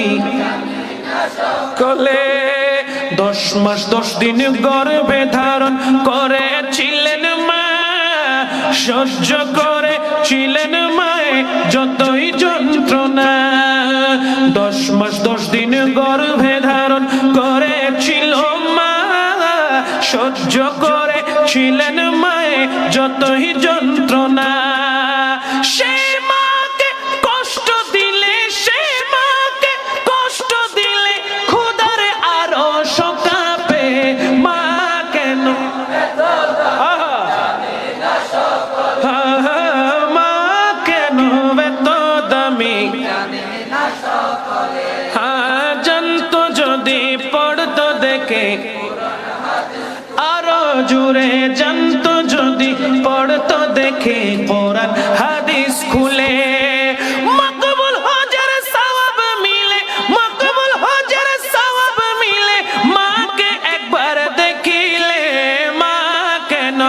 দামি কলে 10 মাস 10 দিন গর্ভে ধারণ করেছিলেন মা, সহ্য করেছিলেন মায়ে যতই যন্ত্রণা। 10 মাস 10 দিন গর্ভে ধারণ করেছিল মা, সহ্য করেছিলেন মায়ে যতই যন্ত্রণা। সে মাকে কষ্ট দিলে, সে মাকে কষ্ট দিলে খোদার আরো কাঁপে। মা কেন মা কেন এত দামি, জানতো যদি পড়তো দেখে আরো জুড়ে, জানতো যদি পড়তো দেখে কোরআন হাদিস খুলে। মকবুল হজের সওয়াব মিলে, মকবুল হজের সওয়াব মিলে মাকে একবার দেখিলে। মা কেন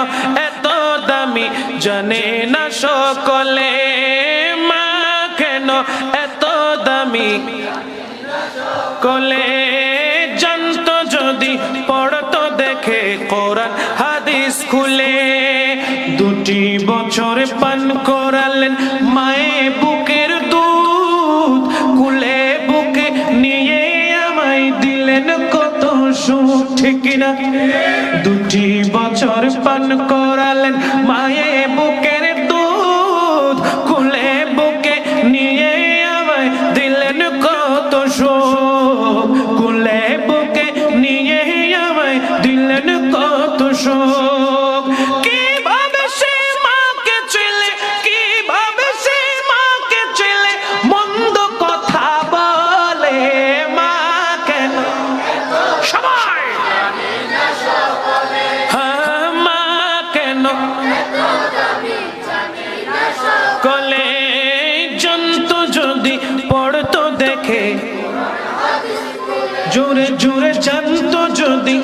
এত দামি জানে না সকলে, মা কেন এত দামি কলে। জানতো যদি পড়তো দেখে কোরআন হাদিস খুলে। 2 বছর পান করালেন মায়ে বুকের দুধ, কুলে বুকে নিয়ে আমায় দিলেন কত সুখ, ঠিক না? 2 বছর পান করালেন মায়ে বুকের দুধ, কুলে বুকে নিয়ে আমায় দিলেন কত সুখ, কুলে বুকে নিয়ে আমায় দিলেন কত সুখ। কিভাবে সে মাকে ছেলে, কিভাবে সে মাকে ছেলে মন্দ কথা বলে। মা কেন সবাই মা কেন কলে। জানতো যদি পড়তো দেখে জোরে জোরে, জানতো যদি